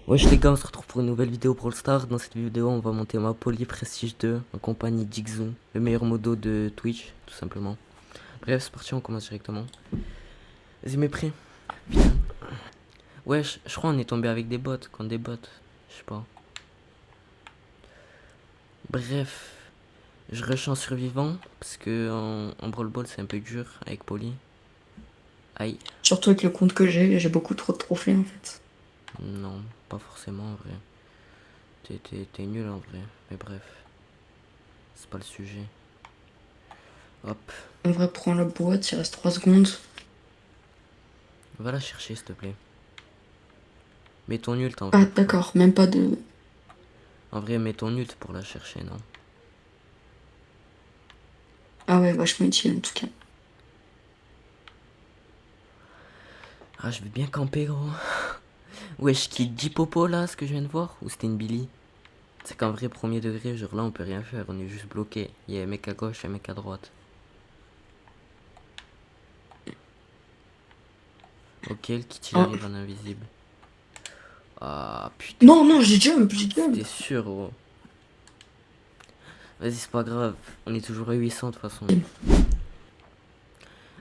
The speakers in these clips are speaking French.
Wesh les gars, on se retrouve pour une nouvelle vidéo Brawl Stars. Dans cette vidéo, on va monter ma Poly Prestige 2 en compagnie d'Ixon, le meilleur modo de Twitch, tout simplement. Bref, c'est parti, on commence directement. Vas-y, mes prix. Putain. Wesh, je crois on est tombé avec des bots, contre des bots. Je sais pas. Bref, je rush en survivant parce que en Brawl Ball c'est un peu dur avec Poly. Aïe. Surtout avec le compte que j'ai beaucoup trop de trophées en fait. Non, pas forcément en vrai. T'es nul en vrai, mais bref. C'est pas le sujet. Hop. On va prendre la boîte, il reste 3 secondes. Va la chercher s'il te plaît. Mets ton ult en Ah vrai. d'accord, même pas de... En vrai, mets ton ult pour la chercher, non? Ah ouais, vachement utile en tout cas. Ah, je vais bien camper, gros. Wesh, qui dit Popo là, ce que je viens de voir? Ou c'était une Billy? C'est qu'en vrai, premier degré, genre là, on peut rien faire, on est juste bloqué. Il y a un mec à gauche et un mec à droite. Ok, le kit il Ah. arrive en invisible. Ah putain, Non, non, j'ai jump, j'ai c'était jump. sûr, gros. Vas-y, c'est pas grave, on est toujours à 800 de toute façon.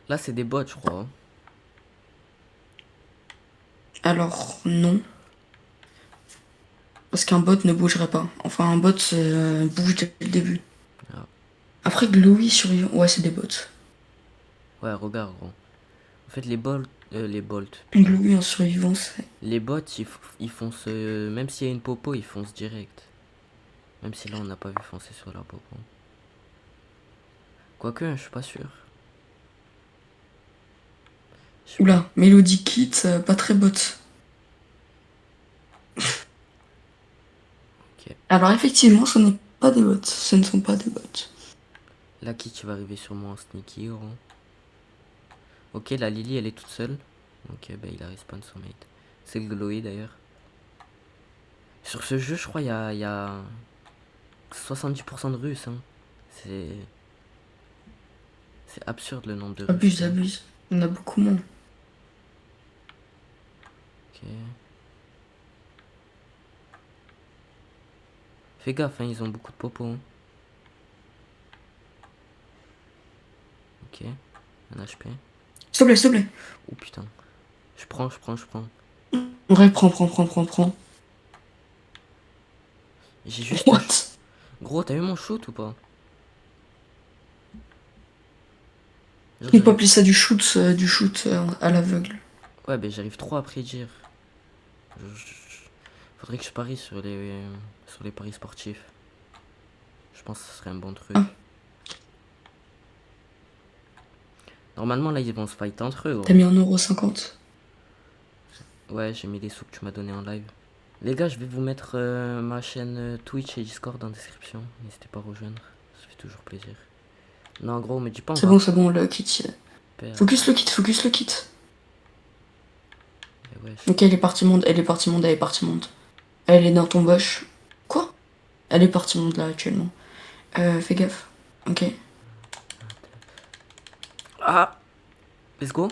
Là, c'est des bots, je crois. Hein. Alors non, parce qu'un bot ne bougerait pas. Enfin, un bot bouge dès le début. Ah. Après, Glowy survivant... Ouais, c'est des bots. Ouais, regarde, gros. En fait, les bolts, putain. Glowy en survivant, c'est... Les bots, ils foncent, même s'il y a une popo, ils foncent direct. Même si là, on n'a pas vu foncer sur la popo. Quoique, je suis pas sûr. Je sais pas. Oula, Melody Kit, pas très bot. Ok. Alors effectivement, ce n'est pas des bots. Ce ne sont pas des bots. Là, qui tu vas arriver sur moi en sneaky, gros. Ok, la Lily, elle est toute seule. Ok, bah il a respawn son mate. C'est le Glowy d'ailleurs. Sur ce jeu, je crois, il y a 70% de Russes. Hein. C'est c'est absurde le nombre de Russes Abuse, qu'il y a. abuse. Il y en a beaucoup moins. Ok. Fais gaffe, hein, ils ont beaucoup de popos. Hein. Ok, un HP. S'il te plaît, s'il te plaît. Oh putain. Je prends, je prends, je prends. En vrai, prends. J'ai juste un... What? Gros, t'as eu mon shoot ou pas? Genre, On peut j'arrive... appeler ça du shoot à l'aveugle. Ouais, ben j'arrive trop à prédire. Faudrait que je parie sur les paris sportifs. Je pense que ce serait un bon truc. Ah, Normalement, là, ils vont se fight entre eux, t'as gros. mis 1,50 €. Ouais, j'ai mis les sous que tu m'as donné en live. Les gars, je vais vous mettre ma chaîne Twitch et Discord en description. N'hésitez pas à rejoindre. Ça fait toujours plaisir. Non, gros, me dis pas on va C'est bon, le kit. perdre. Focus le kit. Eh wesh. Ok, elle est partie monde, elle est partie monde, elle est partie monde. Elle est dans ton bush. Quoi? Elle est partie monde là actuellement. Fais gaffe. Ok. Ah! Let's go.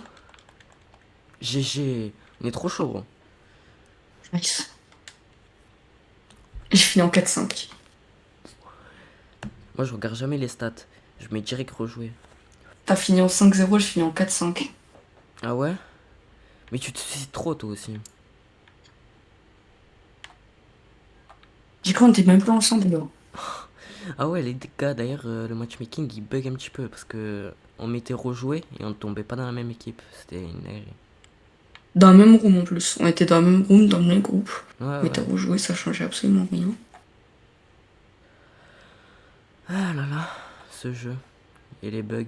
GG. On est trop chaud, gros. Nice. Je finis en 4-5. Moi, je regarde jamais les stats. Je mets direct rejouer. T'as fini en 5-0, je finis en 4-5. Ah ouais? Mais tu te suicides trop, toi aussi. J'ai cru qu'on était même pas ensemble là. Ah ouais, les gars, d'ailleurs, le matchmaking, il bug un petit peu. Parce que on mettait rejouer et on ne tombait pas dans la même équipe. C'était une dinguerie. Dans la même room en plus. On était dans la même room, dans le même groupe. Ouais, Mais ouais. t'as rejoué, ça changeait absolument rien. Ah là là, ce jeu. Et les bugs.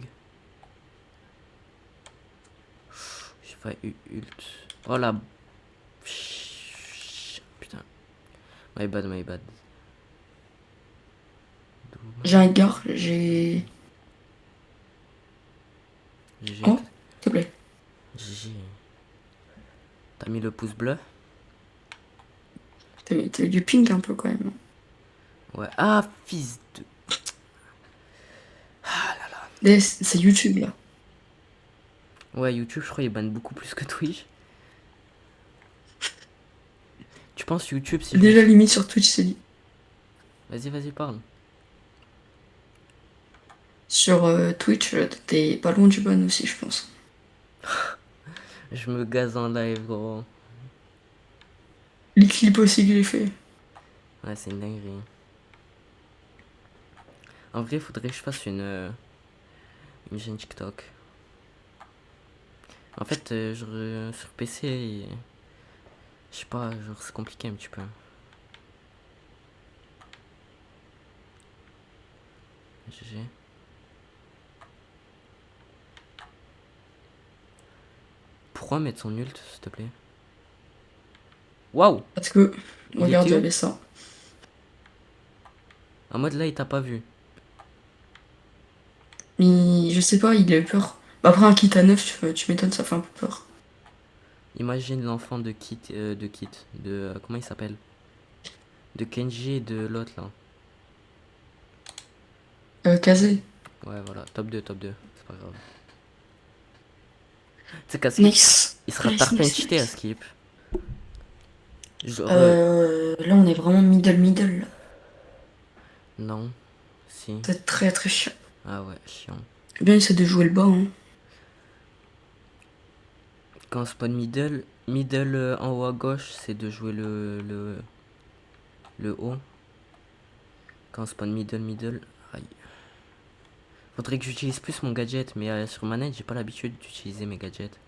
J'ai pas eu ult. Oh la... Putain. My bad, my bad. J'ai un Edgar, j'ai... GG. Oh, s'il te plaît. GG. T'as mis le pouce bleu? T'as eu du ping un peu quand même. Ouais. Ah, fils de... C'est YouTube là. Ouais, YouTube, je crois, il banne beaucoup plus que Twitch. Tu penses YouTube si je... Déjà limite sur Twitch, c'est dit. Vas-y, parle. Sur Twitch, t'es pas loin du ban aussi, je pense. Je me gaze en live, gros. Les clips aussi que j'ai fait. Ouais, c'est une dinguerie. En vrai, faudrait que je fasse une chaîne TikTok. En fait, sur PC, je sais pas, genre c'est compliqué un petit peu. GG. Pourquoi mettre son ult, s'il te plaît? Waouh! Parce que, Il regarde, il était y où? avait ça. En mode là, il t'a pas vu. Mais je sais pas, il a eu peur. Bah, après un kit à 9, tu m'étonnes, ça fait un peu peur. Imagine l'enfant de comment il s'appelle? De Kenji et de l'autre là. Kazé. Ouais, voilà, top 2, c'est pas grave. Tu sais qu'à skip, Nice. il sera Nice, tarpin nice, cheaté à nice. skip. Genre, Là, on est vraiment middle, là. non, si. C'est très très chiant. Ah ouais, chiant. Bien, essaie de jouer le bas, hein. Quand on spawn middle en haut à gauche, c'est de jouer le haut. Quand on spawn middle, aïe. Faudrait que j'utilise plus mon gadget, mais sur manette, j'ai pas l'habitude d'utiliser mes gadgets.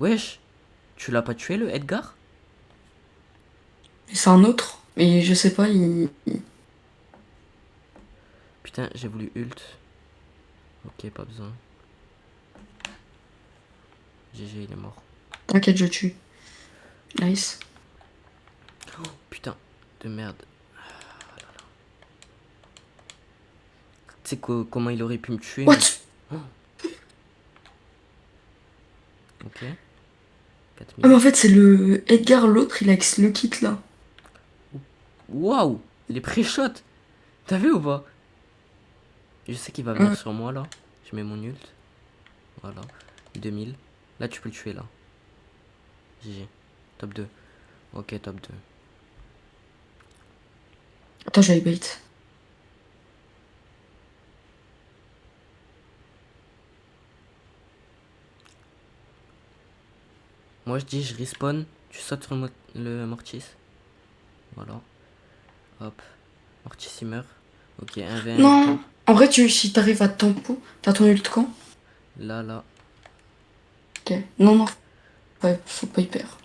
Wesh, tu l'as pas tué le Edgar? Et c'est un autre. Mais je sais pas, Putain, j'ai voulu ult. Ok, pas besoin. GG, il est mort. T'inquiète, je tue. Nice. Oh, putain, de merde. Tu sais comment il aurait pu me tuer, mais... What? Ok. Ah, 4000. mais en fait, c'est le Edgar, l'autre, il a le kit là. Waouh, les pré-shots. T'as vu ou pas? Je sais qu'il va venir sur moi là. Je mets mon ult. Voilà. 2000. Là, tu peux le tuer là. GG. Top 2. Ok, top 2. Attends, j'avais bait. Moi, je dis, je respawn. Tu sautes sur le Mortis. Voilà. Hop. Mortis, il meurt. Ok, 1v1 Non, Edgar. en vrai, si t'arrives à tempo, t'as ton ult quand? Là. Ok. Non, non, faut pas y perdre.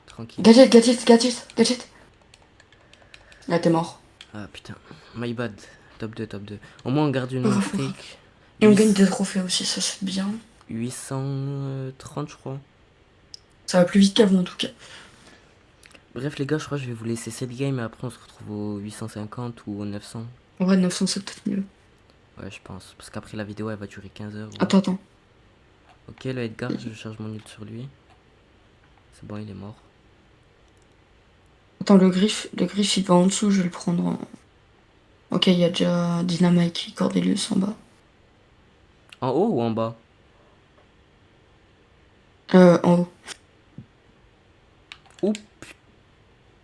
Tranquille. Gadget. Là, t'es mort. Ah putain. My bad. Top 2, top 2. Au moins, on garde une Bravo. fric. Et on gagne des trophées aussi, ça c'est bien. 830, je crois. Ça va plus vite qu'avant en tout cas. Bref, les gars, je crois que je vais vous laisser cette game et après, on se retrouve au 850 ou au 900. En vrai, 900 c'est peut-être mieux. Ouais, je pense. Parce qu'après, la vidéo, elle va durer 15 heures. Ouais. Attends. Ok, le Edgar, je charge mon ult sur lui. C'est bon, il est mort. Attends, le griffe, il va en dessous, je vais le prendre en... Ok, il y a déjà Dynamite et Cordelius en bas. En haut ou en bas? En haut. Oups.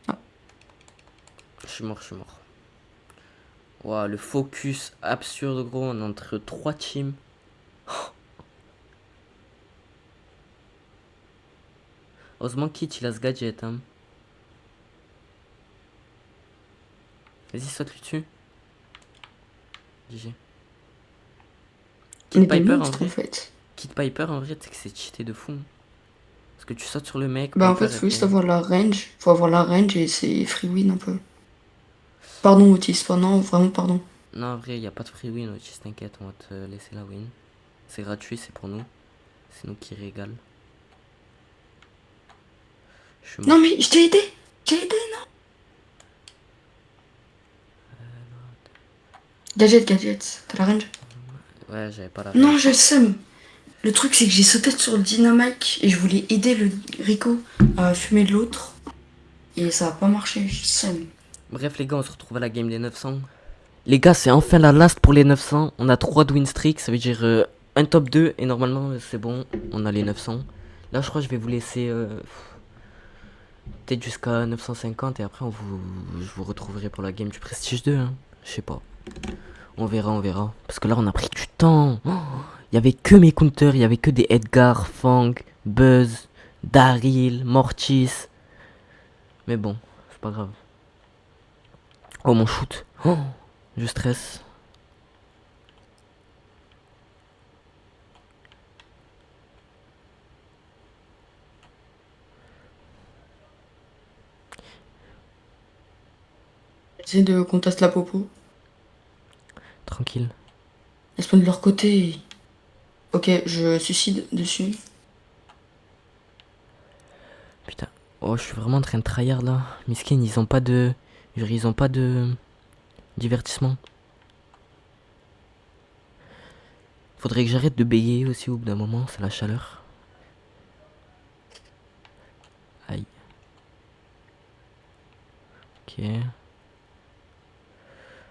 Ah. Je suis mort. Waouh, le focus absurde, gros. On est entre 3 teams. Heureusement, Kit, il a ce gadget, hein. Vas-y, saute-lui dessus. GG. Kit Piper, en vrai, tu sais que c'est cheaté de fou. Parce que tu sautes sur le mec. Bah en fait, faut juste avoir la range. Faut avoir la range et c'est free win un peu. Pardon, Otis, non, vraiment pardon. Non, en vrai, y a pas de free win, Otis, t'inquiète, on va te laisser la win. C'est gratuit, c'est pour nous. C'est nous qui régale. Non mais je t'ai aidé, non. Gadget, t'as la range? Ouais, j'avais pas la range. Non, je seum. Le truc c'est que j'ai sauté sur le dynamite et je voulais aider le Rico à fumer de l'autre. Et ça a pas marché, je seum. Bref les gars, on se retrouve à la game des 900. Les gars, c'est enfin la last pour les 900. On a 3 de win streak, ça veut dire un top 2. Et normalement, c'est bon, on a les 900. Là, je crois que je vais vous laisser... Peut-être jusqu'à 950 et après je vous retrouverai pour la game du Prestige 2. Hein. Je sais pas. On verra, on verra. Parce que là, on a pris du temps. Oh, il y avait que mes counters, il y avait que des Edgar, Fang, Buzz, Daryl, Mortis. Mais bon, c'est pas grave. Oh, mon shoot. Oh, je stresse. J'essaie de contester la popo. Tranquille. Ils spawn de leur côté. Ok, je suicide dessus. Putain. Oh, je suis vraiment en train de tryhard là. Miskin, ils ont pas de. Ils ont pas de divertissement. Faudrait que j'arrête de bégayer aussi au bout d'un moment, c'est la chaleur. Aïe. Ok.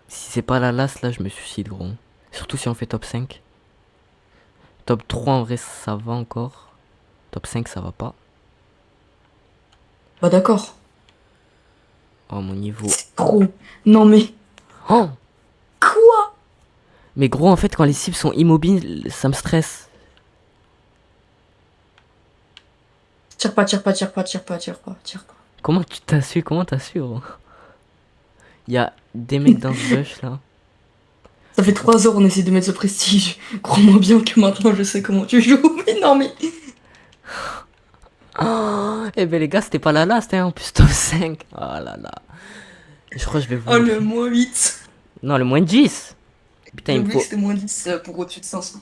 Si c'est pas la last là, je me suicide gros. Surtout si on fait top 5. Top 3 en vrai ça va encore. Top 5 ça va pas. Bah d'accord. Oh mon niveau. C'est trop. Non mais. Oh. Quoi? Mais gros en fait quand les cibles sont immobiles, ça me stresse. Tire pas, tire pas, tire pas, tire pas, tire pas, tire pas. Comment tu t'as su? Comment t'as su gros? Il y a des mecs dans ce bush là. Ça fait 3 heures on essaie de mettre ce prestige. Crois-moi bien que maintenant je sais comment tu joues. Mais non mais. Oh, eh ben les gars, c'était pas la last, hein, en plus top 5. Oh là là. Je crois que je vais vous Oh le montrer. moins 8. Non, le moins 10. Putain, J'ai il me oublié que faut. c'était moins 10 pour au-dessus de 500.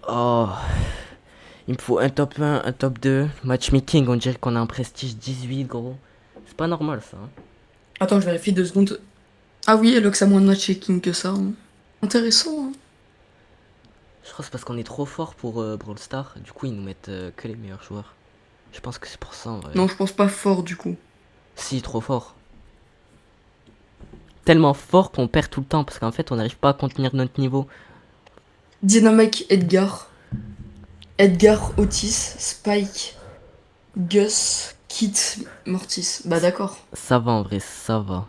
Oh. Il me faut un top 1, un top 2. Matchmaking, on dirait qu'on a un prestige 18, gros. C'est pas normal ça. Hein. Attends, je vérifie 2 secondes. Ah oui, Elox a moins de match-checking que ça. Hein. Intéressant. Hein. Je crois que c'est parce qu'on est trop fort pour Brawl Stars. Du coup, ils nous mettent que les meilleurs joueurs. Je pense que c'est pour ça en vrai. Non, je pense pas fort du coup. Si, trop fort. Tellement fort qu'on perd tout le temps parce qu'en fait, on n'arrive pas à contenir notre niveau. Dynamic Edgar. Edgar, Otis, Spike, Gus, Kit, Mortis. Bah d'accord. Ça va en vrai, ça va.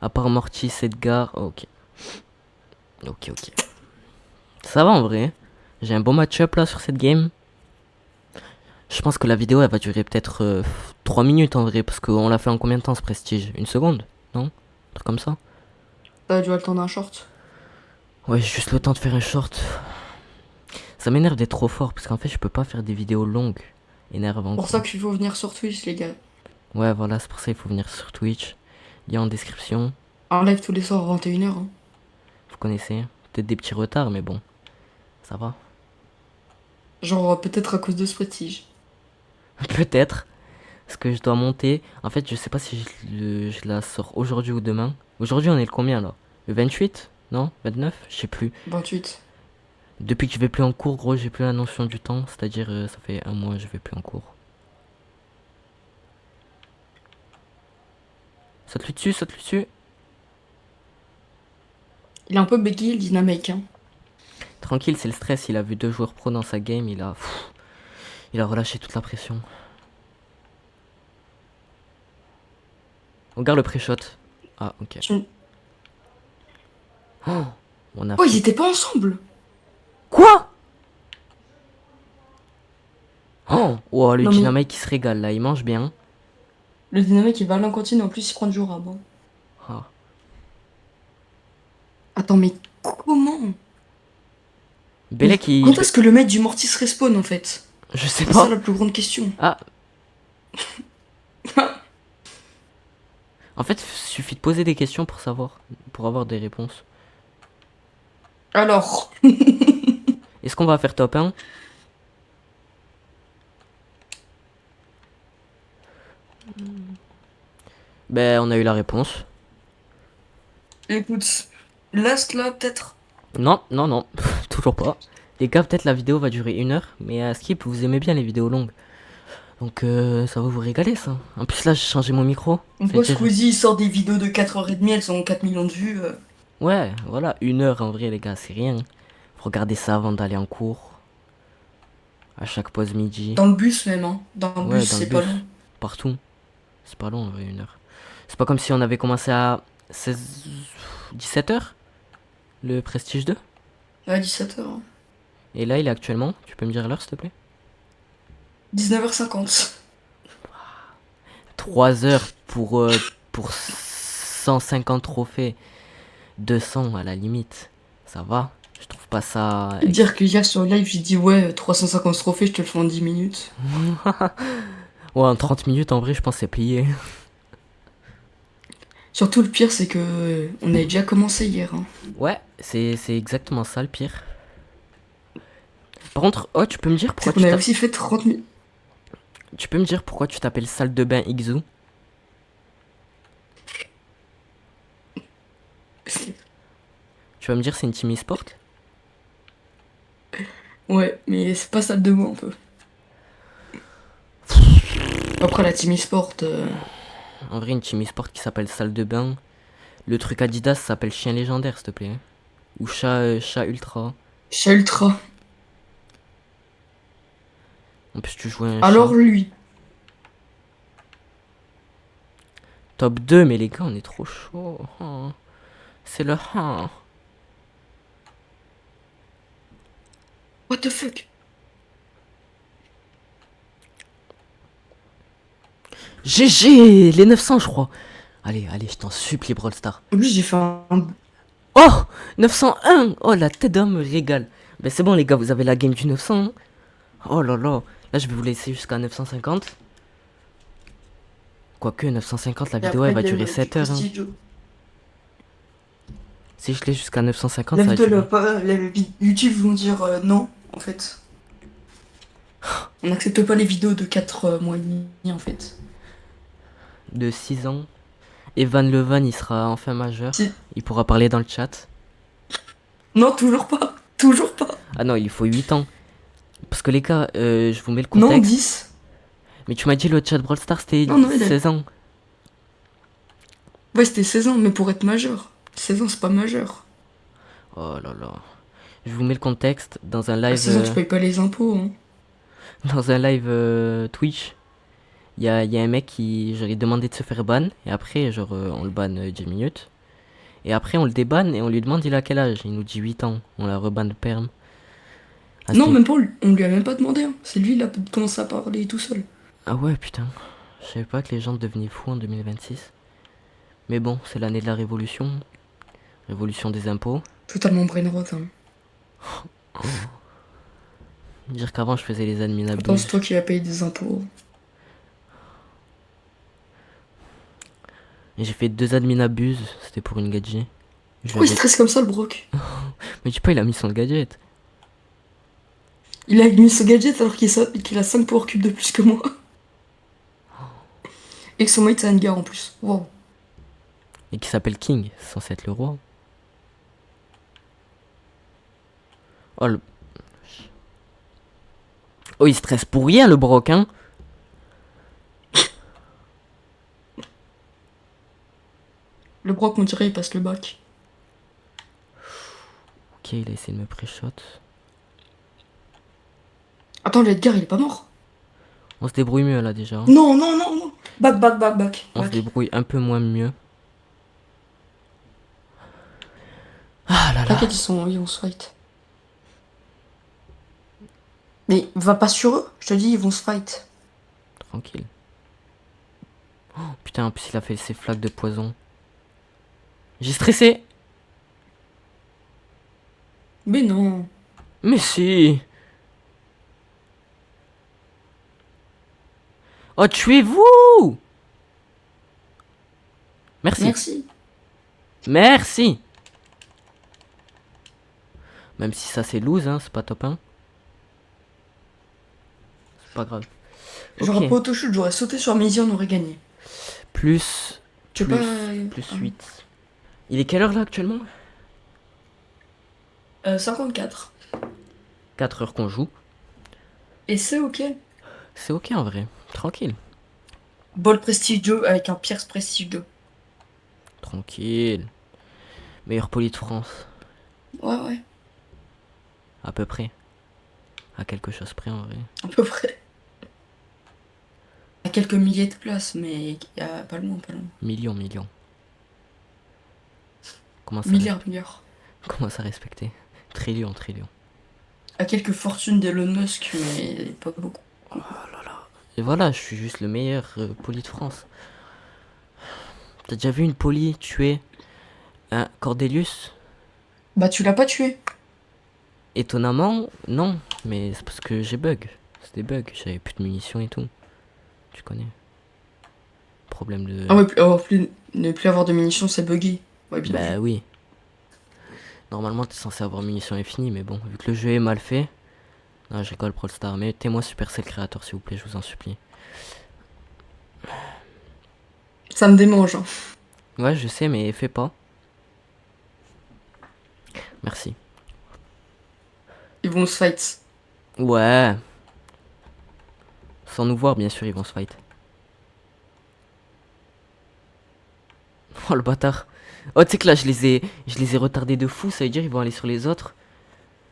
À part Mortis, Edgar, ok. Ok, ok. Ça va en vrai. J'ai un bon match-up là sur cette game. Je pense que la vidéo elle va durer peut-être 3 minutes en vrai. Parce qu'on l'a fait en combien de temps ce prestige? Une seconde? Non? Un truc comme ça? T'as dû attendre un short. Ouais, j'ai juste le temps de faire un short. Ça m'énerve d'être trop fort. Parce qu'en fait, je peux pas faire des vidéos longues. Énervant. Pour ça qu'il faut venir sur Twitch, les gars. Ouais, voilà, c'est pour ça qu'il faut venir sur Twitch. Lien en description. En live tous les soirs à 21h. Hein. Vous connaissez. Peut-être des petits retards, mais bon. Ça va. Genre, peut-être à cause de ce prestige. Peut-être. Parce que je dois monter. En fait, je sais pas si je la sors aujourd'hui ou demain. Aujourd'hui, on est le combien là? Le 28? Non? 29? Je sais plus. 28. Depuis que je vais plus en cours, gros, j'ai plus la notion du temps. C'est-à-dire, ça fait un mois que je vais plus en cours. Saute-lui dessus, saute-lui dessus. Il est un peu bégayé, le Dynamic. Hein. Tranquille, c'est le stress. Il a vu 2 joueurs pro dans sa game. Il a relâché toute la pression. Regarde le pré-shot. Ah, ok. Oh, on a Oh, ils fait... étaient pas ensemble. Quoi? Oh, oh, le Non, mais Dynamite qui se régale là. Il mange bien. le Dynamic il va à l'incantine, en plus il prend du rab. Hein. Ah. Attends, mais comment? Mais Belek, il... quand est-ce que le mec du Mortis respawn en fait? Je sais C'est ça pas. la plus grande question. Ah. En fait, suffit de poser des questions pour savoir. Pour avoir des réponses. Alors, Est-ce qu'on va faire top 1? Ben, on a eu la réponse. écoute, last là peut-être. Non, non, non. Toujours pas. Les gars, peut-être la vidéo va durer 1 heure. Mais à Skip, vous aimez bien les vidéos longues. Donc, ça va vous régaler, ça. En plus, là, j'ai changé mon micro. On voit Squeezie il sort des vidéos de 4h30, elles ont 4 millions de vues. Ouais, voilà. 1 heure, en vrai, les gars, c'est rien. Regardez ça avant d'aller en cours. À chaque pause midi. Dans le bus même, hein. Dans le Ouais, bus, dans le c'est pas bus. long. Partout. C'est pas long en vrai, 1 heure. C'est pas comme si on avait commencé à 17h le Prestige 2. Ouais, 17h. Et là, il est actuellement. Tu peux me dire l'heure, s'il te plaît? 19h50. 3 heures pour 150 trophées. 200 à la limite. Ça va. Je trouve pas ça. Dire que hier sur le live, j'ai dit ouais, 350 trophées, je te le fais en 10 minutes. Ouais, en 30 minutes, en vrai, je pense que c'est plié. Surtout le pire, c'est que on avait déjà commencé hier. Hein. Ouais, c'est exactement ça le pire. Par contre, oh, tu peux me dire C'est pourquoi qu'on avait aussi fait 30 minutes. Tu peux me dire pourquoi tu t'appelles salle de bain Ixou? Tu vas me dire c'est une team e-sport? Ouais, mais c'est pas salle de bain un peu. Après la team e-sport, En vrai, une team e-sport qui s'appelle salle de bain. Le truc Adidas s'appelle chien légendaire, s'il te plaît. Ou chat ultra. chat ultra. En plus, tu joues un Alors chat. lui. Top 2, mais les gars, on est trop chaud. Oh. C'est le What the fuck? GG, les 900, je crois. Allez, allez, je t'en supplie, Brawl Star. En plus, j'ai fait un. Oh, 901. Oh, la tête d'homme me régale. Ben c'est bon, les gars, vous avez la game du 900. Hein. Oh là là. Là, je vais vous laisser jusqu'à 950. Quoique, 950, la Et vidéo, après, elle va il y a durer le 7 heures. Hein. Prestige. Si je l'ai jusqu'à 950, La ça va vidéo, durer. YouTube vont dire non, en fait. On n'accepte pas les vidéos de 4 mois et demi, en fait. De 6 ans. Evan Levan, il sera enfin majeur. Si. Il pourra parler dans le chat. Non, toujours pas. Toujours pas. Ah non, il faut 8 ans. Parce que les gars, je vous mets le Non, contexte. 10. Mais tu m'as dit le chat Brawl Stars c'était Non, non, il a- 16 ans. Ouais, c'était 16 ans, mais pour être majeur. 16 ans, c'est pas majeur. Oh là là. Je vous mets le contexte dans un À live 16 ans, tu payes pas les impôts. Hein. dans un live Twitch. Il y a un mec qui j'aurais demandé de se faire ban et après genre on le banne 10 minutes. Et après on le débanne et on lui demande il a quel âge. Il nous dit 8 ans. On la rebanne perm. Ah, Non, c'était- même pas, on lui a même pas demandé. Hein. C'est lui, il a commencé à parler tout seul. Ah ouais putain. Je savais pas que les gens devenaient fous en 2026. Mais bon, c'est l'année de la révolution. Révolution des impôts. Totalement brainrot. Hein. Dire qu'avant je faisais les admin Pourtant, abus. c'est toi qui vas payer des impôts. Et j'ai fait 2 admin abuse. C'était pour une gadget. Je Pourquoi il lui avais- stresse comme ça, le broc? Mais dis pas il a mis son gadget. Il a mis ce gadget alors qu'il a 5 power cubes de plus que moi. Et que son mate, c'est un gars en plus. Wow. Et qui s'appelle King. C'est censé être le roi. Oh le... Oh il stresse pour rien le broc hein. Le broc, on dirait, il passe le bac. Ok il a essayé de me pré-shot. Attends, le Edgar, il est pas mort. On se débrouille mieux là déjà. Hein. Non, non, non, non. Back, back, back, back. On se back. débrouille un peu moins mieux. Ah là là. T'inquiète, ils vont se fight. Mais va pas sur eux, je te dis, ils vont se fight. Tranquille. Oh, putain en plus il a fait ses flaques de poison. J'ai stressé. Mais non. Mais si. Oh tuez-vous. Merci. Merci. Merci. Même si ça c'est lose, hein, c'est pas top 1. C'est pas grave. J'aurais Ok. pas auto-shoot, j'aurais sauté sur Maisie, on aurait gagné. Plus. Tu Plus, veux pas. plus 8. Il est quelle heure là actuellement? 54. 4 heures qu'on joue. Et c'est ok. C'est ok en vrai. Tranquille. Ball Prestige 2 avec un Pierce Prestige 2. Tranquille. Meilleur poli de France. Ouais, ouais, À peu près. À quelque chose près en vrai. à peu près. à quelques milliers de places, mais pas loin, pas loin. Millions, millions. Comment ça, Milliards, milliards. comment ça respecter? Trillions, trillions. À quelques fortunes d'Elon Musk, mais pas beaucoup. Et voilà, je suis juste le meilleur poli de France. T'as déjà vu une poli tuer un Cordelius? Bah, tu l'as pas tué. Étonnamment, non. Mais c'est parce que j'ai bug. C'est des bugs. J'avais plus de munitions et tout. Tu connais. Problème de... Ah ouais, ne plus avoir de munitions, c'est buggé. Ouais, bien vu. Bah oui. Normalement, t'es censé avoir munitions infinies, mais bon, vu que le jeu est mal fait... Non, je rigole, Brawl Star. Mettez-moi Supercell Creator, s'il vous plaît, je vous en supplie. Ça me démange, hein. Ouais, je sais, mais fais pas. Merci. Ils vont se fight. Ouais. Sans nous voir, bien sûr, ils vont se fight. Oh, le bâtard. Oh, tu sais que là, je les ai retardés de fou, ça veut dire ils vont aller sur les autres.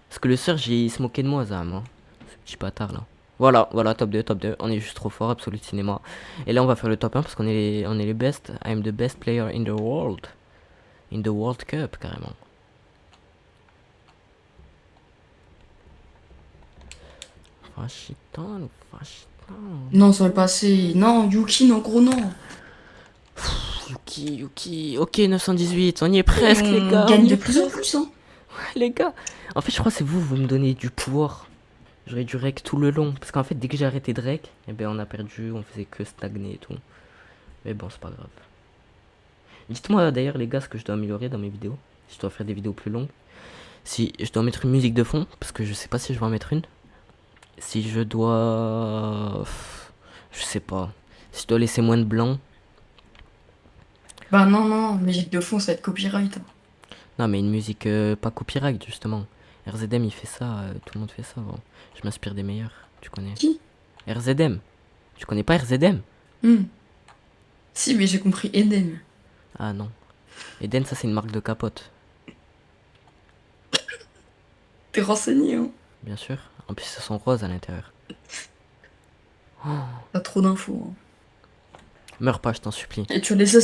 Parce que le Surge, il se moquait de moi, Zam, hein. Ce petit bâtard, là. Voilà, voilà, top 2, top 2. On est juste trop fort, Absolute Cinéma. Et là, on va faire le top 1 parce on est les best. I'm the best player in the world. In the World Cup, carrément. Fashitan, Fashitan. Non, ça va passer. Non, Yuki, non, gros, non. Yuki. Ok, 918, on y est presque, les On gars. On gagne y de est plus en presque, plus, hein. les gars. En fait, je crois que c'est vous me donnez du pouvoir. J'aurais dû rec tout le long. Parce qu'en fait, dès que j'ai arrêté de rec, eh ben, on a perdu, on faisait que stagner et tout. Mais bon, c'est pas grave. Dites-moi d'ailleurs, les gars, ce que je dois améliorer dans mes vidéos. Si je dois faire des vidéos plus longues. Si je dois mettre une musique de fond, parce que je sais pas si je vais en mettre une. Si je dois. Je sais pas. Si je dois laisser moins de blanc. Bah non, non, musique de fond, ça va être copyright, hein. Non, mais une musique pas copyright, justement. RZM, il fait ça, tout le monde fait ça. Bon. Je m'inspire des meilleurs, tu connais. Qui? RZM. Tu connais pas RZM? Hmm. Si, mais j'ai compris Eden. Ah non. Eden, ça c'est une marque de capote, T'es renseigné, hein. bien sûr. En plus, elles sont roses à l'intérieur. T'as trop d'infos, hein. Meurs pas, je t'en supplie. Et tu vas laisser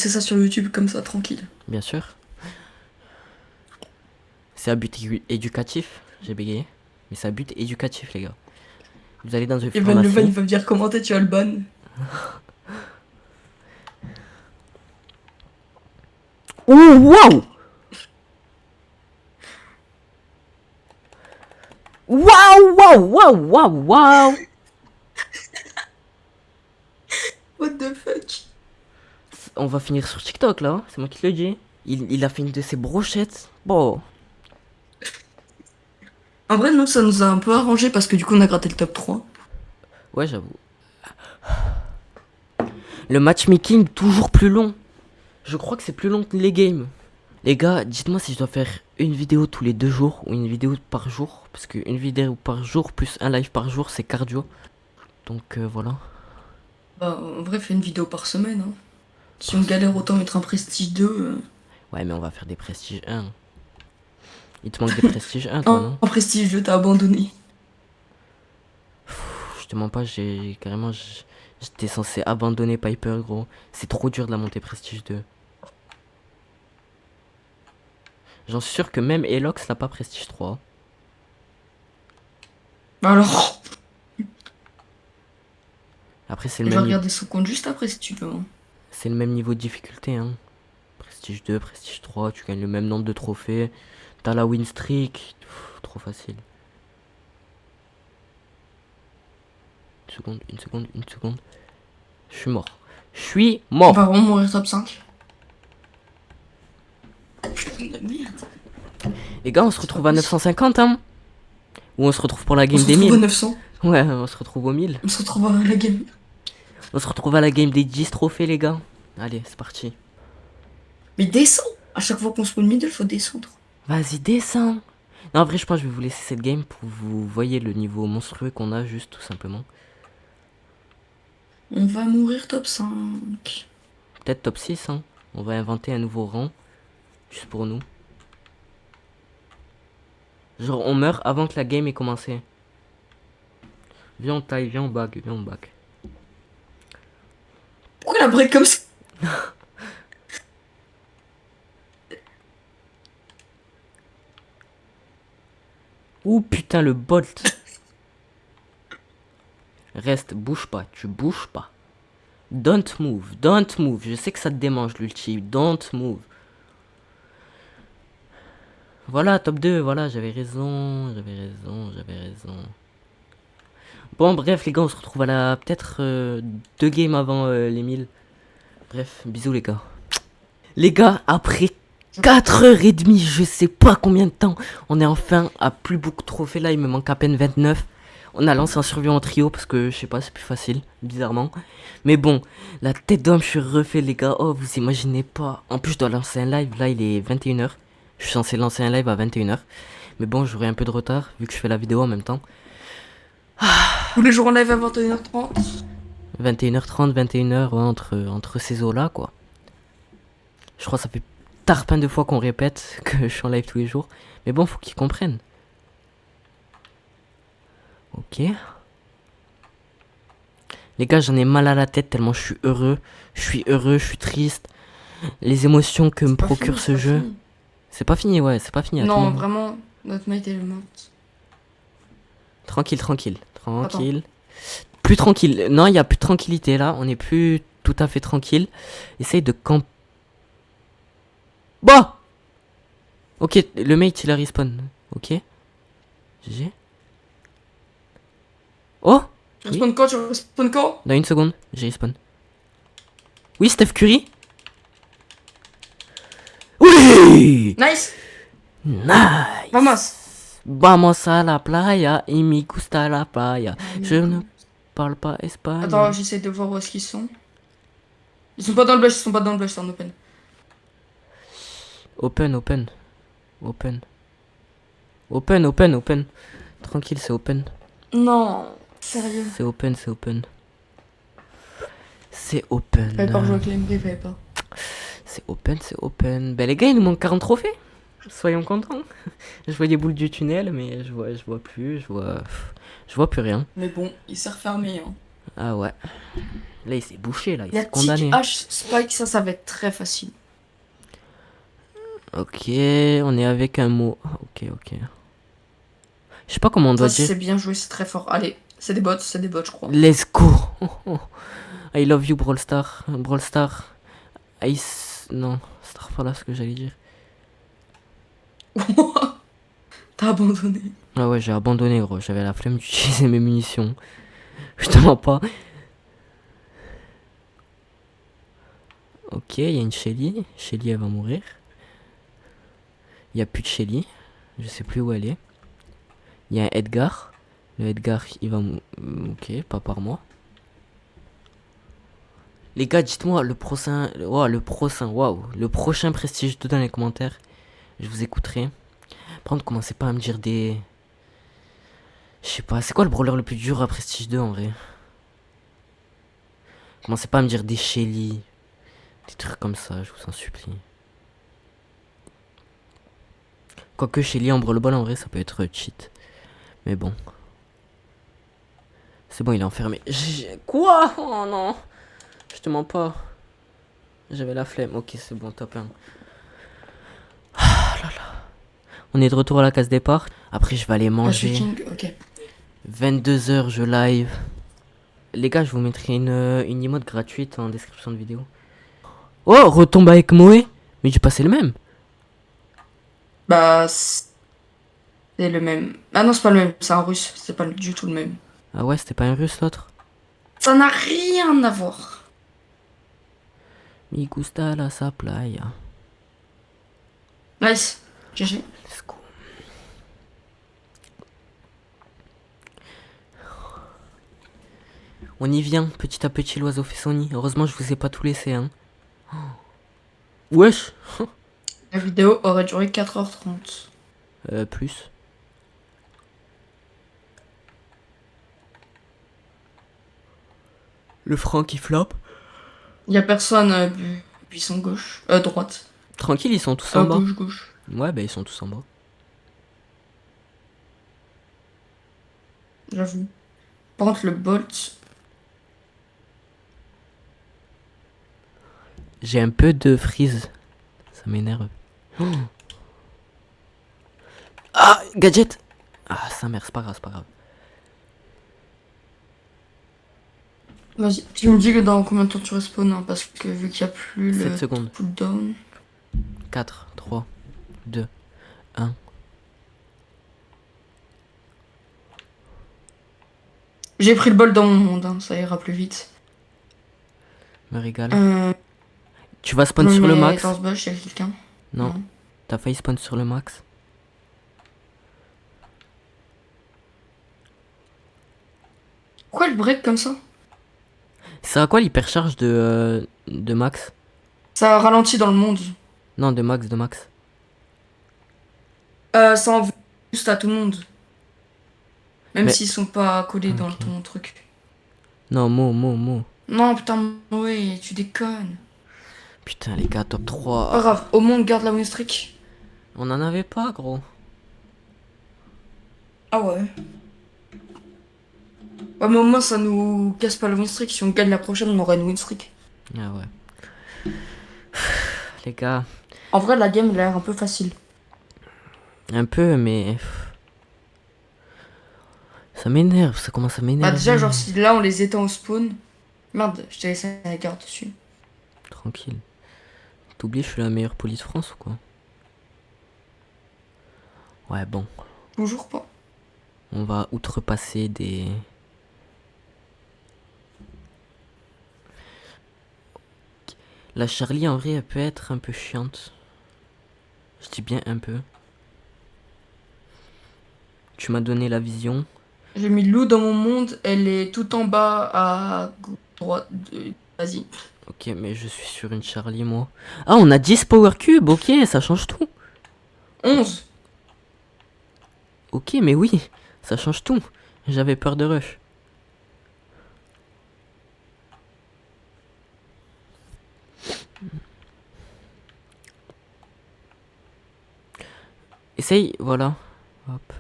ça sur YouTube comme ça, tranquille. Bien sûr. C'est à but éducatif, j'ai bégayé. Mais c'est à but éducatif, les gars. Vous allez dans une Et Ben le ban, pharmacie. il va me dire comment tu as le ban. Ouh, waouh! Waouh, waouh, waouh, waouh, waouh! What the fuck? On va finir sur TikTok là, hein, c'est moi qui te le dis. Il a fait une de ses brochettes. Bon, En vrai, nous, ça nous a un peu arrangé parce que du coup, on a gratté le top 3. ouais, j'avoue. Le matchmaking toujours plus long. Je crois que c'est plus long que les games. Les gars, dites-moi si je dois faire une vidéo tous les 2 jours ou une vidéo par jour. Parce qu'une vidéo par jour plus un live par jour, c'est cardio. Donc voilà. Bah, en vrai, fais une vidéo par semaine, hein. Si on galère autant mettre un prestige 2. Ouais, mais on va faire des prestiges 1. Il te manque des prestiges 1, toi, Non, non? en prestige 2, t'as abandonné. Je te mens pas, j'ai carrément. J'étais censé abandonner Piper, gros. C'est trop dur de la monter prestige 2. J'en suis sûr que même Elox l'a pas prestige 3. Bah alors, Après, c'est le je vais même niveau. regarder son compte juste après si tu veux, hein. C'est le même niveau de difficulté, hein. Prestige 2, Prestige 3, tu gagnes le même nombre de trophées. T'as la win streak. Trop facile. Une seconde, une seconde, une seconde. Je suis mort. Je suis On mort. va vraiment mourir top 5. Putain de merde. Les gars, on se retrouve à 950, hein. Ou on se retrouve pour la On game se des retrouve à 1000. 900. Ouais, on se retrouve aux 1000. On se retrouve à la game. On se retrouve à la game des 10 trophées, les gars. Allez, c'est parti. Mais descends. À chaque fois qu'on spawn middle, faut descendre. Vas-y, descends. Non, en vrai, je pense que je vais vous laisser cette game pour que vous voyez le niveau monstrueux qu'on a, juste tout simplement. On va mourir top 5. Peut-être top 6, hein. On va inventer un nouveau rang. Juste pour nous. Genre, on meurt avant que la game ait commencé. Viens, on taille, viens, on back, viens, on back. la brique comme ça? Ouh putain, le bolt. Reste, bouge pas, tu bouges pas. Don't move, don't move. Je sais que ça te démange l'ulti. Don't move. Voilà, top 2, voilà, j'avais raison. Bon, bref, les gars, on se retrouve à la peut-être 2 games avant les 1000. Bref, bisous, les gars. Les gars, après 4h30, je sais pas combien de temps, on est enfin à plus beaucoup de trophées. Là, il me manque à peine 29. On a lancé un survie en trio parce que je sais pas, c'est plus facile, bizarrement. Mais bon, la tête d'homme, je suis refait, les gars. Oh, vous imaginez pas. En plus, je dois lancer un live. Là, il est 21h. Je suis censé lancer un live à 21h. Mais bon, j'aurai un peu de retard vu que je fais la vidéo en même temps. Tous les jours en live à 21h30. 21h30, 21h, ouais, entre ces eaux-là, quoi. Je crois que ça fait tarpin de fois qu'on répète que je suis en live tous les jours. Mais bon, faut qu'ils comprennent. Ok. Les gars, j'en ai mal à la tête tellement je suis heureux. Je suis triste. Les émotions que me procure ce jeu. C'est pas fini, ouais, c'est pas fini. Non, vraiment, notre mate est morte. Tranquille, tranquille, tranquille. Attends. Plus tranquille. Non, il y a plus de tranquillité là. On est plus tout à fait tranquille. Essaye de camp. Bah. Ok, le mate il a respawn. Ok. GG. Oh. Tu respawn quand? Tu respawn quand? Dans une seconde, j'ai respawn. Oui, Steph Curry. Oui. Nice. Nice. Vamos. Vamos a la playa y me gusta la playa. Je ne parle pas espagnol. Attends, j'essaie de voir où est-ce qu'ils sont. Ils sont pas dans le blush, c'est en open. Open. Tranquille, c'est open. Non, sérieux. C'est open. C'est open. Fallait pas rejouer avec les fallait pas. C'est open. Ben les gars, il nous manque 40 trophées. Soyons contents. Je vois des boules du tunnel, mais je vois plus, je vois plus rien. Mais bon, il s'est refermé. Hein. Ah ouais. Là, il s'est bouché, là, il y a s'est condamné. H Spike, ça va être très facile. Ok, on est avec un mot. Ok. Je sais pas comment on doit dire. C'est bien joué, c'est très fort. Allez, c'est des bots, je crois. Let's go. I love you, Brawl Star. Non, c'est pas là ce que j'allais dire. T'as abandonné. Ah ouais, j'ai abandonné, gros. J'avais la flemme d'utiliser mes munitions. Je te mens pas. Ok, il y a une Shelly. Shelly, elle va mourir. Il n'y a plus de Shelly. Je sais plus où elle est. Il y a un Edgar. Le Edgar, il va mourir. Ok, pas par moi. Les gars, dites-moi le prochain. Waouh. Le prochain Prestige 2 dans les commentaires. Je vous écouterai. Par contre, commencez pas à me dire des. Je sais pas, c'est quoi le brawler le plus dur à Prestige 2 en vrai? Commencez pas à me dire des Shelly. Des trucs comme ça, je vous en supplie. Quoique Shelly en brawl ball en vrai, ça peut être cheat. Mais bon. C'est bon, il est enfermé. Quoi? Oh non. Je te mens pas. J'avais la flemme. Ok, c'est bon, top 1. Ah là là. On est de retour à la case départ. Après, je vais aller manger. Okay. 22h, je live. Les gars, je vous mettrai une emote gratuite en description de vidéo. Oh, retombe avec Moé. Mais du passé le même. Bah, c'est le même. Ah non, c'est pas le même, c'est un russe. C'est pas du tout le même. Ah ouais, c'était pas un russe l'autre? Ça n'a rien à voir. Mi gusta la sa playa. Nice. GG. Let's go. On y vient, petit à petit l'oiseau fait son nid. Heureusement je vous ai pas tout laissé hein. Wesh. La vidéo aurait duré 4h30. Plus. Le franc qui floppe. Y a personne buisson gauche. Droite. Tranquille, ils sont tous en bas. Gauche. Ouais, bah ils sont tous en bas. J'avoue. Par contre, le bolt. J'ai un peu de freeze. Ça m'énerve. Oh. Ah, gadget. Ah, sa mère, c'est pas grave, c'est pas grave. Vas-y, tu me dis que dans combien de temps tu respawns, hein, parce que vu qu'il n'y a plus 7 le secondes. cooldown. 4, 3, 2, 1. J'ai pris le bol dans mon monde, hein, ça ira plus vite. Me régale. Euh, Tu vas spawn non, sur le mais max? dans ce bush, il y a quelqu'un. Non. T'as failli spawn sur le max? Pourquoi le break comme ça? C'est à quoi l'hypercharge de max? Ça ralentit dans le monde. Non, de max, de max. Ça envoie juste à tout le monde. Même Mais- s'ils sont pas collés dans Ok. ton truc. Non, mo. Non, putain, oui, tu déconnes. Putain, les gars, top Pas 3. grave, au monde, garde la win streak. On en avait pas, gros. Ah ouais. Ouais, mais au moins, ça nous casse pas la win streak. Si on gagne la prochaine, on aura une win streak. Ah ouais. Les gars, En vrai, la game, elle a l'air un peu facile. un peu, mais... Ça m'énerve, ça commence à Bah, m'énerver. déjà, genre, si là, on les éteint au spawn. Merde, je t'ai laissé la garde dessus. Tranquille. T'oublies, je suis la meilleure police de France ou quoi? Ouais, bon. Toujours pas. On va outrepasser des... La Charlie, en vrai, elle peut être un peu chiante. Je dis bien un peu. Tu m'as donné la vision. J'ai mis Lou dans mon monde. Elle est tout en bas à droite. Vas-y. Ok, mais je suis sur une Charlie, moi. Ah, on a 10 Power Cube, ok, ça change tout. 11. Ok, mais oui, ça change tout. J'avais peur de rush. Essaye, voilà. Hop.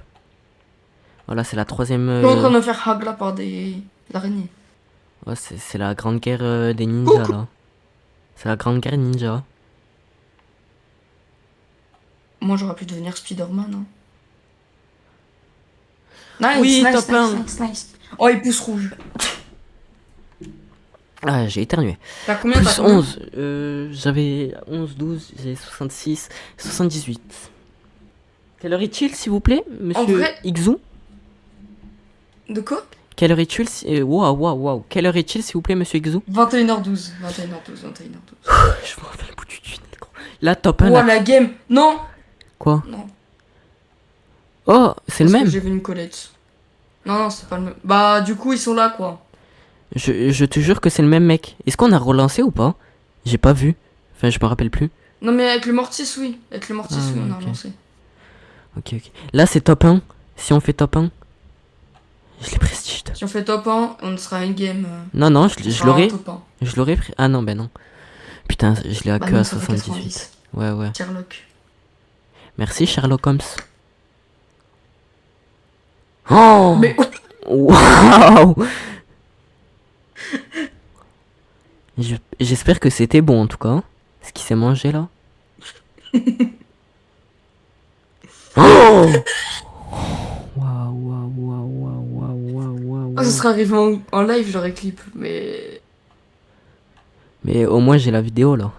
Voilà, c'est la troisième... Je suis en train de me faire hagla par des araignées. Ouais, c'est la grande guerre des ninjas, là. C'est la grande guerre ninja. Moi, j'aurais pu devenir Spider-Man. Hein. Nice, Oui, nice, top nice, 1. nice, nice. Oh, il pousse rouge. Ah, j'ai éternué. T'as combien? Plus T'as combien 11. J'avais 11, 12, j'ai 66, 78. Quelle heure est-il, s'il vous plaît, monsieur vrai- Ixou? De quoi? Quelle heure est-il Waouh. Quelle heure est-il, s'il vous plaît, monsieur Ixou? 21h12. 21h12, 21h12. Je me rappelle le bout du tunnel, gros. Là, top 1. Oh, la game. Non. Quoi? Non. Oh, c'est le Parce que même. j'ai vu une Colette. Non, c'est pas le même. Bah, du coup, ils sont là, quoi. Je te jure que c'est le même mec. Est-ce qu'on a relancé ou pas? J'ai pas vu. Enfin, je me rappelle plus. Non, mais avec le Mortis, oui. Avec le Mortis, Ah, oui, on a ok. relancé. Ok. Là, c'est top 1. Si on fait top 1, je l'ai prestige. Si on fait top 1, on sera une game. Non, on je sera l'aurais. un top 1. Je l'aurais pris. Ah non, ben non. Putain, je l'ai à Bah que non, à ça fait 78. 90. Ouais. Sherlock. Merci, Sherlock Holmes. Oh! Mais Waouh! J'espère que c'était bon en tout cas. Ce qui s'est mangé là. Oh! Waouh. ça serait arrivé en live, j'aurais clip. Mais. Mais au moins j'ai la vidéo là.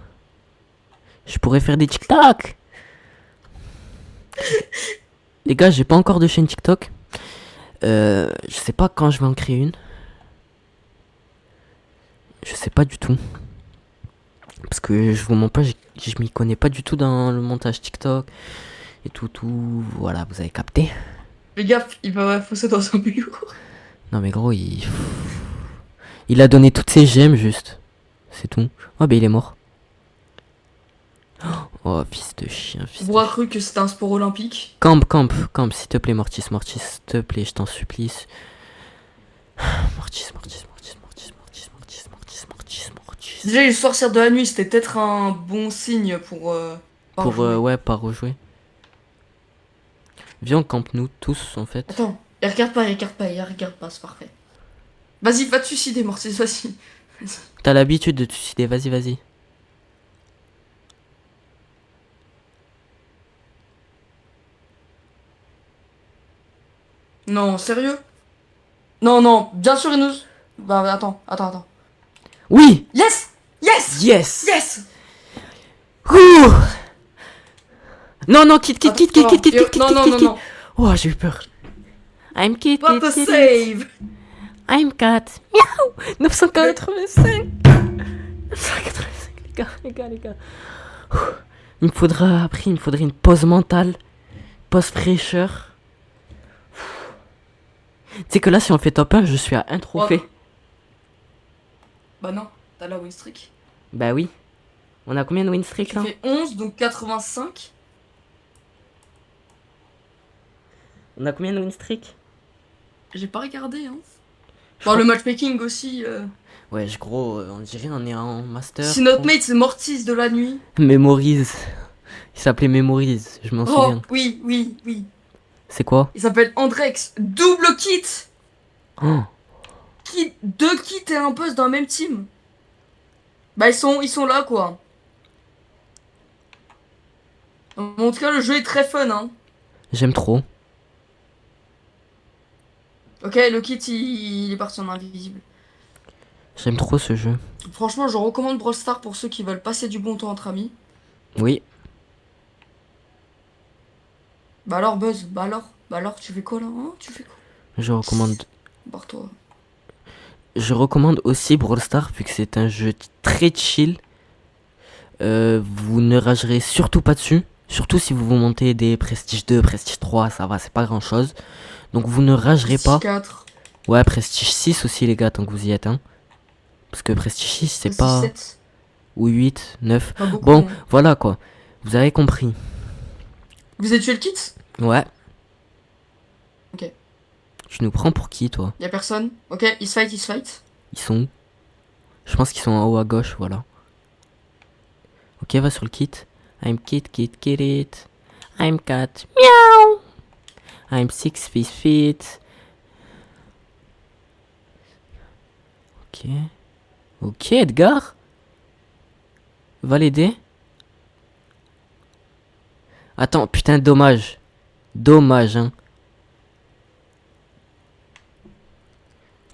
Je pourrais faire des TikTok. Les gars, j'ai pas encore de chaîne TikTok. Je sais pas quand je vais en créer une. Je sais pas du tout. Parce que je vous mens pas, je m'y connais pas du tout dans le montage TikTok. Et tout. Voilà, vous avez capté. Fais gaffe, il va foncer dans un mur. Non mais gros, il a donné toutes ses gemmes juste. C'est tout. Oh bah il est mort. Oh fils de chien, fils de Vous a chien. cru que c'était un sport olympique. Camp, s'il te plaît, Mortis, s'il te plaît, je t'en supplie. Mortis. Déjà, il sortir de la nuit, c'était peut-être un bon signe pour. Pas Pour, jouer. ouais, pas rejouer. Viens, on campe nous tous en fait. Attends, il regarde pas, c'est parfait. Vas-y, va te suicider, Mortis, vas-y. T'as l'habitude de te suicider, vas-y. Non, sérieux? Non, non, bien sûr, il nous... Bah, attends. Oui! Yes! Yes! Yes! Yes! Ouh! Non, non, quitte, quitte, quitte, quitte, quitte, Attends, quitte, quitte, quitte, non, quitte, non, quitte, non, quitte. non. Oh, j'ai eu peur. I'm kit, Pas kit, de kit, kit. save! I'm cat. Miaou! 985. 985, les gars. Ouh. Il me faudrait une pause mentale, pause fraîcheur. Tu sais que là, si on fait top 1, je suis à un trophée. Bah non, t'as la win streak. Bah oui. On a combien de win streak Tu là? fais 11, donc 85. On a combien de win streak? J'ai pas regardé, hein. Je Bon, crois- le matchmaking aussi. Ouais, gros, on dirait on est en master. Si notre mate c'est Mortis de la nuit. Memories. Il s'appelait Memories, je m'en Oh, souviens. oui. C'est quoi? Il s'appelle Andrex. Double kit! Oh. Deux kits et un buzz dans la même team. Bah, ils sont là, quoi. En tout cas, le jeu est très fun, hein. J'aime trop. Ok, le kit, il est parti en invisible. J'aime trop ce jeu. Franchement, je recommande Brawl Stars pour ceux qui veulent passer du bon temps entre amis. Oui. Bah alors, Buzz, bah alors, tu fais quoi là, hein? Tu fais quoi? Je recommande. Barre-toi. Je recommande aussi Brawl Stars vu que c'est un jeu très chill. Vous ne ragerez surtout pas dessus. Surtout si vous vous montez des Prestige 2, Prestige 3, ça va, c'est pas grand chose. Donc vous ne ragerez pas. 4, Ouais, Prestige 6 aussi les gars, tant que vous y êtes. Hein. Parce que Prestige 6 c'est pas... 7. Ou 8, 9. Pas beaucoup. Bon, hein. voilà quoi. Vous avez compris. Vous avez tué le kit? Ouais. Ok. Tu nous prends pour qui toi? Y'a personne? Ok, il se fight. Ils sont où? Je pense qu'ils sont en haut à gauche, voilà. Ok, va sur le kit. I'm kit, it. I'm cat. Miaou. I'm 6 feet. Ok. Ok, Edgar. Va l'aider. Attends, putain, dommage. Dommage, hein.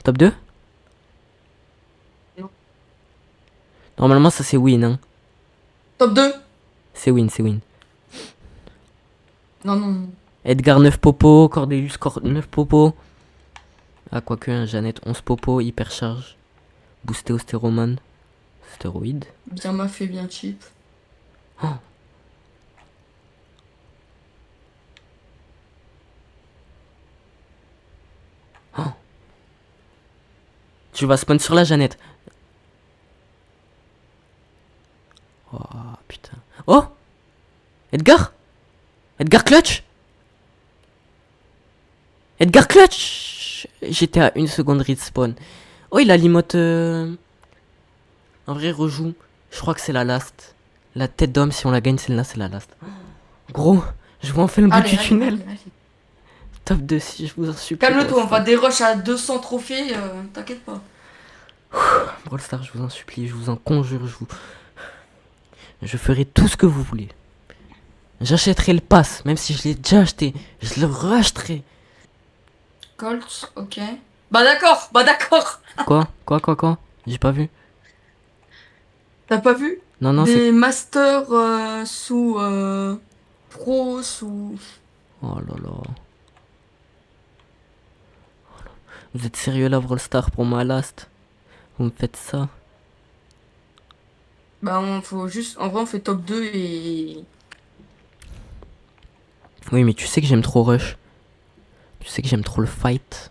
Top 2? Non. Normalement, ça c'est win, hein. Top 2. C'est win, c'est win. Non. Edgar 9 popo, Cordelius 9 popo. Ah, quoique, hein, Jeannette 11 popo, hypercharge. Boosté au stéromone. Stéroïde. Bien maffé, bien cheap. Oh. Oh. Tu vas spawn sur la Jeannette. Oh putain. Oh Edgar Edgar Clutch Edgar Clutch. J'étais à 1 seconde respawn. Oh, il a l'emote. En vrai, rejoue. Je crois que c'est la last. La tête d'homme, si on la gagne, celle-là, c'est la last. Gros, je vois enfin le bout du tunnel. Allez. Top 2 si je vous en supplie. Calme-toi, on va des rushs à 200 trophées, t'inquiète pas. Brawl Stars, je vous en supplie, je vous en conjure, je ferai tout ce que vous voulez. J'achèterai le pass, même si je l'ai déjà acheté. Je le rachèterai. Colt, ok. Bah d'accord. Quoi J'ai pas vu. T'as pas vu? Non, c'est... Des masters sous pro, sous... Oh là là. Vous êtes sérieux là, Brawl Stars, pour ma last? Vous me faites ça? Bah on faut juste... En vrai on fait top 2 et... Oui, mais tu sais que j'aime trop Rush. Tu sais que j'aime trop le fight.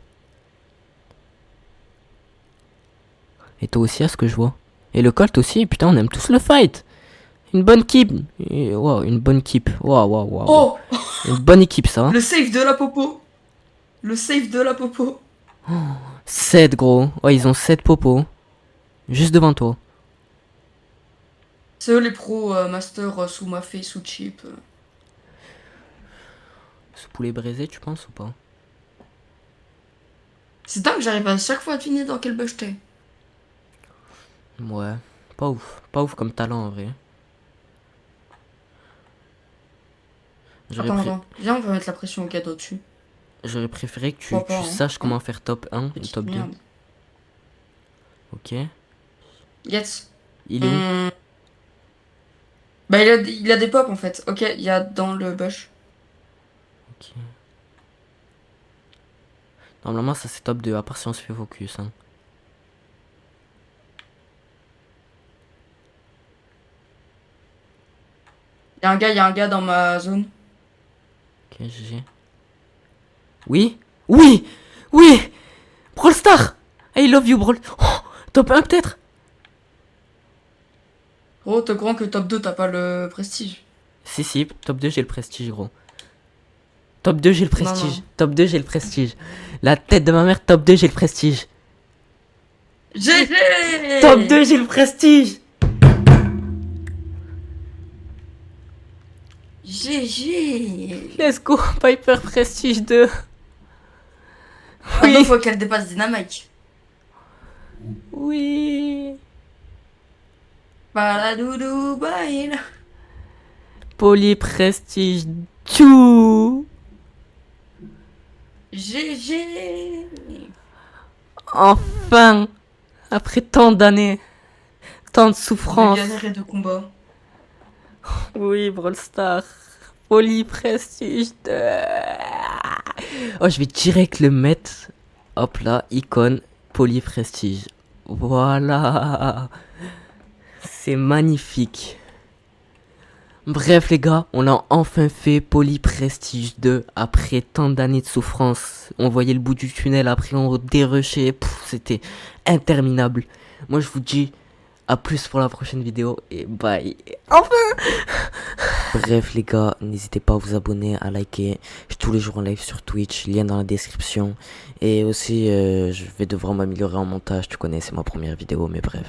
Et toi aussi, à ce que je vois. Et le Colt aussi, putain, on aime tous le fight. Une bonne keep. Wow, une bonne keep. Waouh. Oh. Une bonne équipe, ça. Hein. Le save de la popo. 7, gros. Ouais, ils ont 7 popos. Juste devant toi. C'est eux les pros master sous Mafé, sous chip. Ce poulet braisé, tu penses ou pas? C'est dingue, j'arrive à chaque fois à deviner dans quel bush t'es. Ouais. Pas ouf. Pas ouf comme talent, en vrai. Attends. Viens, on va mettre la pression au gars au-dessus. J'aurais préféré que Pourquoi pas, tu hein. saches comment faire top 1 ou Petite top 2. merde. Ok. Yes. Il est où? Bah, il a des pops en fait. Ok, il y a dans le bush. Ok. Normalement, ça c'est top 2, à part si on se fait focus. Hein. Il y a un gars dans ma zone. Ok, GG. Oui? Oui! Oui! Brawl Star! I love you, Brawl. Oh, top 1 peut-être? Gros, t'es au courant que top 2, t'as pas le prestige. Si, top 2, j'ai le prestige, gros. Top 2, j'ai le Non, prestige. non. Top 2, j'ai le prestige. La tête de ma mère, top 2, j'ai le prestige. GG! Top 2, j'ai le prestige! GG! Let's go, Piper Prestige 2. Maintenant, Oui, faut qu'elle dépasse Dynamite. oui. Baladoudou, bail. Poly Prestige 2. GG! Enfin, après tant d'années, tant de De souffrance. galère et de combat. Oui, Brawl Star. Poly Prestige 2. Oh, je vais direct le mettre. Hop là, icône Poly Prestige. Voilà. C'est magnifique. Bref les gars, on a enfin fait Poly Prestige 2 après tant d'années de souffrance. On voyait le bout du tunnel, après on dérushait, c'était interminable. Moi je vous dis à plus pour la prochaine vidéo et bye. Enfin. Bref les gars, n'hésitez pas à vous abonner, à liker. Je suis tous les jours en live sur Twitch, lien dans la description. Et aussi je vais devoir m'améliorer en montage, tu connais, c'est ma première vidéo mais bref.